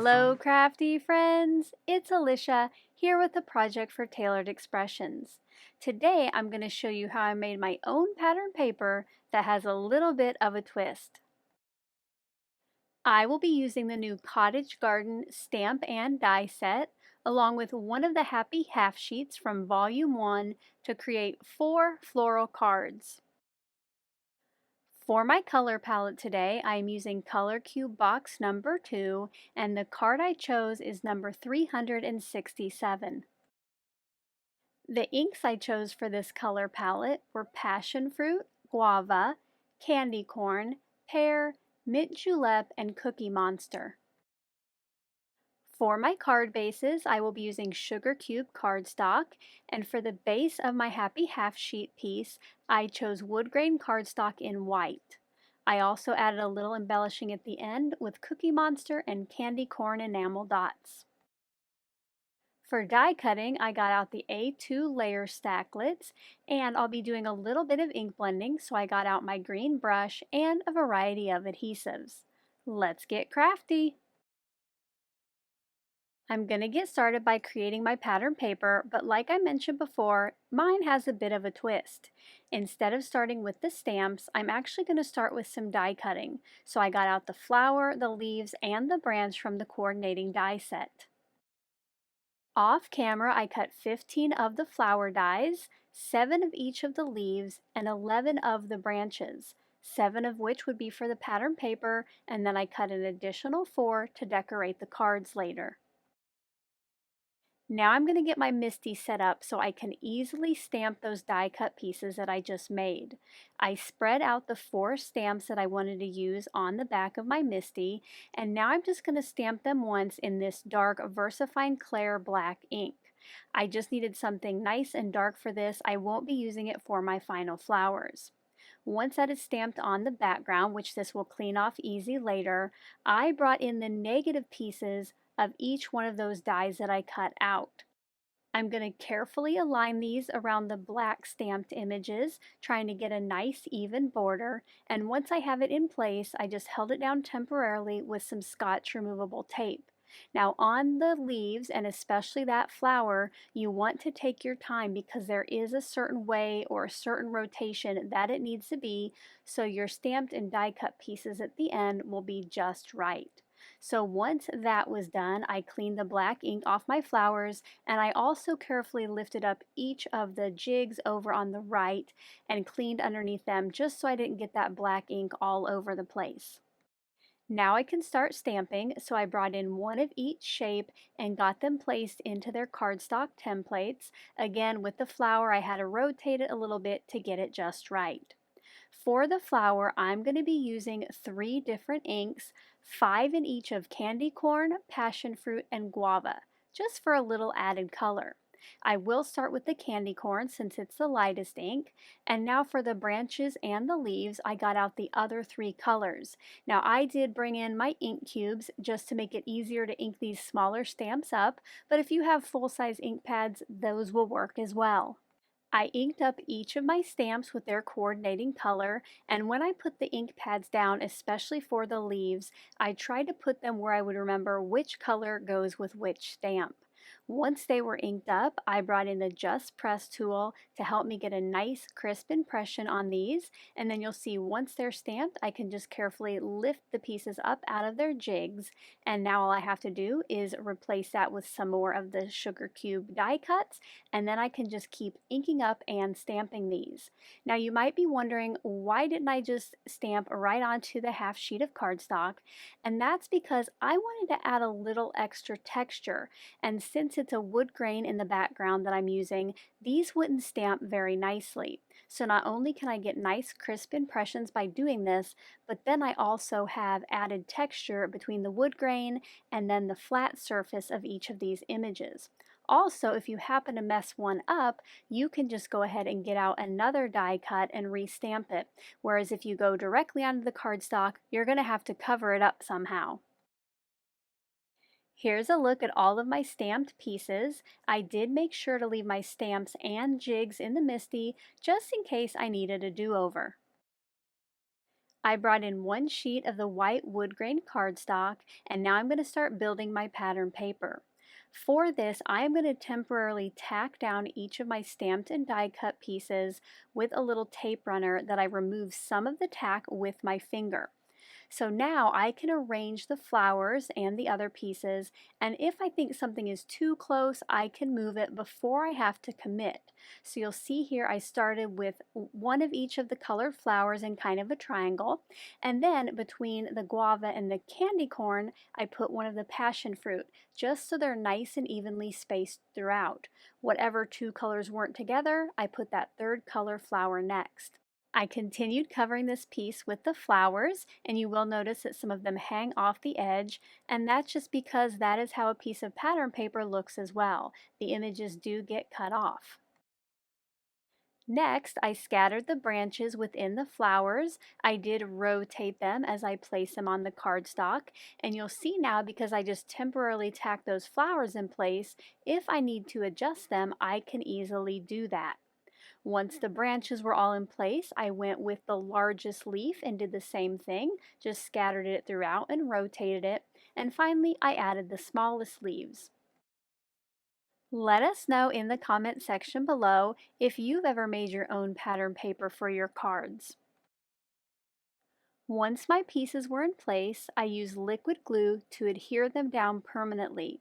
Hello, crafty friends! It's Alicia here with a project for Tailored Expressions. Today I'm going to show you how I made my own pattern paper that has a little bit of a twist. I will be using the new Cottage Garden stamp and die set along with one of the Happy Half Sheets from Volume 1 to create 4 floral cards. For my color palette today, I am using Color Cube box number 2, and the card I chose is number 367. The inks I chose for this color palette were Passion Fruit, Guava, Candy Corn, Pear, Mint Julep, and Cookie Monster. For my card bases, I will be using Sugar Cube cardstock, and for the base of my Happy Half Sheet piece, I chose Woodgrain cardstock in white. I also added a little embellishing at the end with Cookie Monster and Candy Corn enamel dots. For die cutting, I got out the A2 Layer Stacklets, and I'll be doing a little bit of ink blending, so I got out my green brush and a variety of adhesives. Let's get crafty! I'm going to get started by creating my pattern paper, but like I mentioned before, mine has a bit of a twist. Instead of starting with the stamps, I'm actually going to start with some die cutting. So I got out the flower, the leaves, and the branch from the coordinating die set. Off camera, I cut 15 of the flower dies, 7 of each of the leaves, and 11 of the branches, 7 of which would be for the pattern paper, and then I cut an additional 4 to decorate the cards later. Now I'm going to get my MISTI set up so I can easily stamp those die cut pieces that I just made. I spread out the 4 stamps that I wanted to use on the back of my MISTI, and now I'm just going to stamp them once in this dark VersaFine Clair black ink. I just needed something nice and dark for this. I won't be using it for my final flowers. Once that is stamped on the background, which this will clean off easy later, I brought in the negative pieces of each one of those dies that I cut out. I'm going to carefully align these around the black stamped images, trying to get a nice even border, and once I have it in place, I just held it down temporarily with some Scotch removable tape. Now on the leaves, and especially that flower, you want to take your time because there is a certain way or a certain rotation that it needs to be, so your stamped and die cut pieces at the end will be just right. So once that was done, I cleaned the black ink off my flowers, and I also carefully lifted up each of the jigs over on the right and cleaned underneath them just so I didn't get that black ink all over the place. Now I can start stamping, so I brought in one of each shape and got them placed into their cardstock templates. Again, with the flower, I had to rotate it a little bit to get it just right. For the flower, I'm going to be using 3 different inks, 5 in each of Candy Corn, Passion Fruit, and Guava, just for a little added color. I will start with the Candy Corn since it's the lightest ink, and now for the branches and the leaves, I got out the other 3 colors. Now I did bring in my ink cubes just to make it easier to ink these smaller stamps up, but if you have full-size ink pads, those will work as well. I inked up each of my stamps with their coordinating color, and when I put the ink pads down, especially for the leaves, I tried to put them where I would remember which color goes with which stamp. Once they were inked up, I brought in the Just Press tool to help me get a nice crisp impression on these, and then you'll see once they're stamped, I can just carefully lift the pieces up out of their jigs, and now all I have to do is replace that with some more of the Sugar Cube die cuts, and then I can just keep inking up and stamping these. Now you might be wondering, why didn't I just stamp right onto the half sheet of cardstock? And that's because I wanted to add a little extra texture, and since it's a wood grain in the background that I'm using, these wouldn't stamp very nicely. So not only can I get nice crisp impressions by doing this, but then I also have added texture between the wood grain and then the flat surface of each of these images. Also, if you happen to mess one up, you can just go ahead and get out another die cut and restamp it. Whereas if you go directly onto the cardstock, you're going to have to cover it up somehow. Here's a look at all of my stamped pieces. I did make sure to leave my stamps and jigs in the MISTI just in case I needed a do-over. I brought in one sheet of the white wood grain cardstock, and now I'm going to start building my pattern paper. For this, I am going to temporarily tack down each of my stamped and die cut pieces with a little tape runner that I remove some of the tack with my finger. So now I can arrange the flowers and the other pieces, and if I think something is too close, I can move it before I have to commit. So you'll see here I started with one of each of the colored flowers in kind of a triangle, and then between the guava and the candy corn, I put one of the passion fruit, just so they're nice and evenly spaced throughout. Whatever two colors weren't together, I put that third color flower next. I continued covering this piece with the flowers, and you will notice that some of them hang off the edge, and that's just because that is how a piece of pattern paper looks as well. The images do get cut off. Next, I scattered the branches within the flowers. I did rotate them as I place them on the cardstock, and you'll see now because I just temporarily tacked those flowers in place, if I need to adjust them, I can easily do that. Once the branches were all in place, I went with the largest leaf and did the same thing, just scattered it throughout and rotated it, and finally I added the smallest leaves. Let us know in the comment section below if you've ever made your own pattern paper for your cards. Once my pieces were in place, I used liquid glue to adhere them down permanently.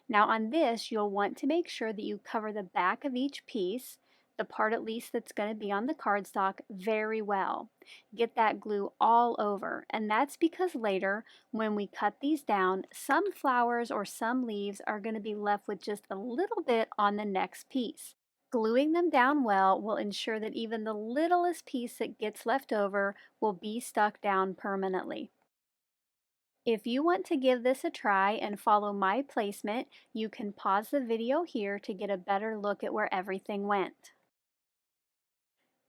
Now on this, you'll want to make sure that you cover the back of each piece, the part at least that's going to be on the cardstock, very well. Get that glue all over, and that's because later, when we cut these down, some flowers or some leaves are going to be left with just a little bit on the next piece. Gluing them down well will ensure that even the littlest piece that gets left over will be stuck down permanently. If you want to give this a try and follow my placement, you can pause the video here to get a better look at where everything went.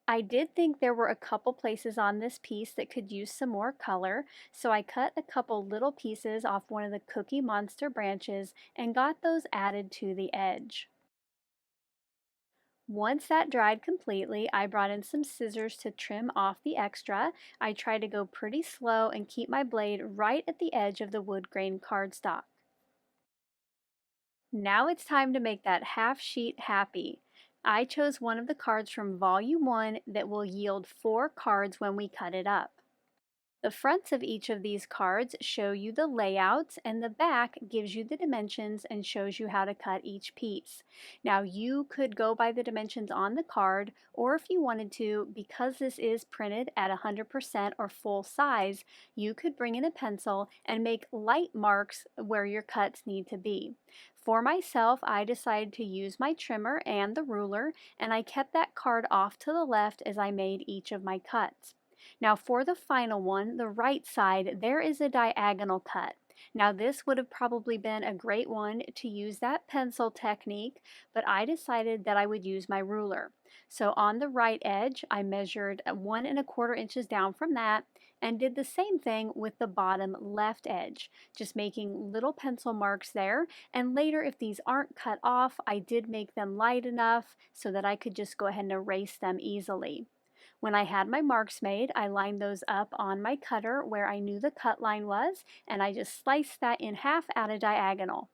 I did think there were a couple places on this piece that could use some more color, so I cut a couple little pieces off one of the Cookie Monster branches and got those added to the edge. Once that dried completely, I brought in some scissors to trim off the extra. I tried to go pretty slow and keep my blade right at the edge of the wood grain cardstock. Now it's time to make that half sheet happy. I chose one of the cards from Volume 1 that will yield 4 cards when we cut it up. The fronts of each of these cards show you the layouts, and the back gives you the dimensions and shows you how to cut each piece. Now you could go by the dimensions on the card, or if you wanted to, because this is printed at 100% or full size, you could bring in a pencil and make light marks where your cuts need to be. For myself, I decided to use my trimmer and the ruler, and I kept that card off to the left as I made each of my cuts. Now for the final one, the right side, there is a diagonal cut. Now this would have probably been a great one to use that pencil technique, but I decided that I would use my ruler. So on the right edge, I measured 1¼ inches down from that and did the same thing with the bottom left edge, just making little pencil marks there. And later, if these aren't cut off, I did make them light enough so that I could just go ahead and erase them easily. When I had my marks made, I lined those up on my cutter where I knew the cut line was, and I just sliced that in half at a diagonal.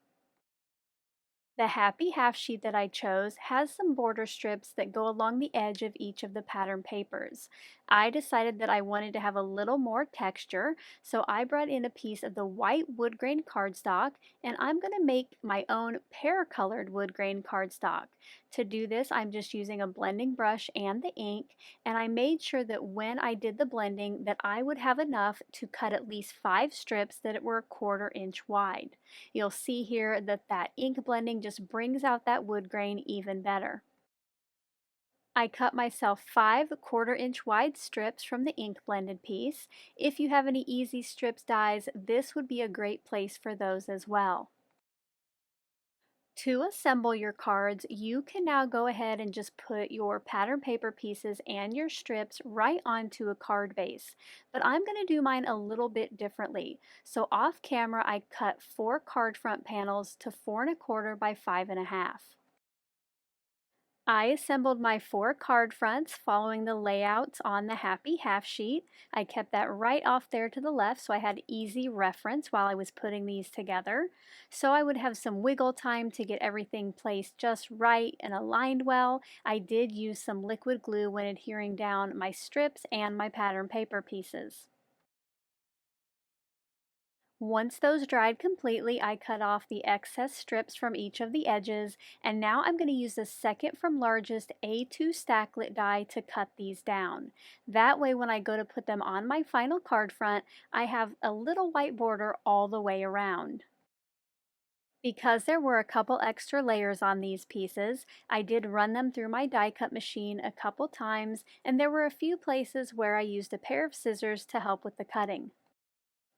The happy half sheet that I chose has some border strips that go along the edge of each of the pattern papers. I decided that I wanted to have a little more texture, so I brought in a piece of the white wood grain cardstock, and I'm going to make my own pear colored wood grain cardstock. To do this, I'm just using a blending brush and the ink, and I made sure that when I did the blending that I would have enough to cut at least 5 strips that were 1/4 inch wide. You'll see here that that ink blending just brings out that wood grain even better. I cut myself 5 1/4 inch wide strips from the ink blended piece. If you have any easy strips dies, this would be a great place for those as well. To assemble your cards, you can now go ahead and just put your pattern paper pieces and your strips right onto a card base. But I'm going to do mine a little bit differently. So off camera, I cut 4 card front panels to 4¼ by 5½. I assembled my 4 card fronts following the layouts on the Happy Half sheet. I kept that right off there to the left so I had easy reference while I was putting these together. So I would have some wiggle time to get everything placed just right and aligned well. I did use some liquid glue when adhering down my strips and my pattern paper pieces. Once those dried completely, I cut off the excess strips from each of the edges, and now I'm going to use the second from largest A2 stacklet die to cut these down. That way when I go to put them on my final card front, I have a little white border all the way around. Because there were a couple extra layers on these pieces, I did run them through my die cut machine a couple times, and there were a few places where I used a pair of scissors to help with the cutting.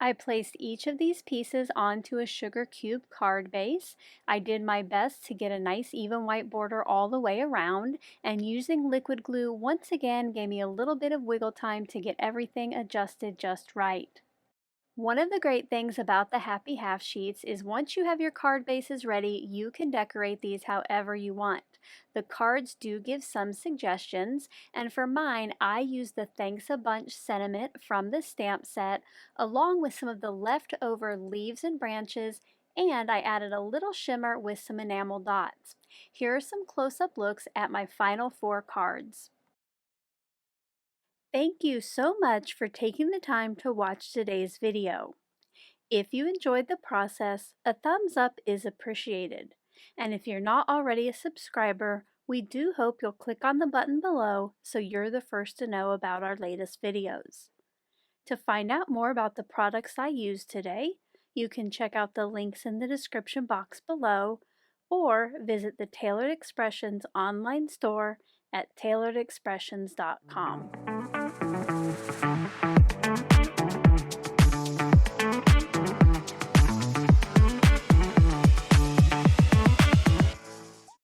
I placed each of these pieces onto a sugar cube card base. I did my best to get a nice even white border all the way around, and using liquid glue once again gave me a little bit of wiggle time to get everything adjusted just right. One of the great things about the Happy Half sheets is once you have your card bases ready, you can decorate these however you want. The cards do give some suggestions, and for mine, I used the Thanks a Bunch sentiment from the stamp set, along with some of the leftover leaves and branches, and I added a little shimmer with some enamel dots. Here are some close-up looks at my final 4 cards. Thank you so much for taking the time to watch today's video. If you enjoyed the process, a thumbs up is appreciated. And if you're not already a subscriber, we do hope you'll click on the button below so you're the first to know about our latest videos. To find out more about the products I used today, you can check out the links in the description box below or visit the Tailored Expressions online store at tailoredexpressions.com.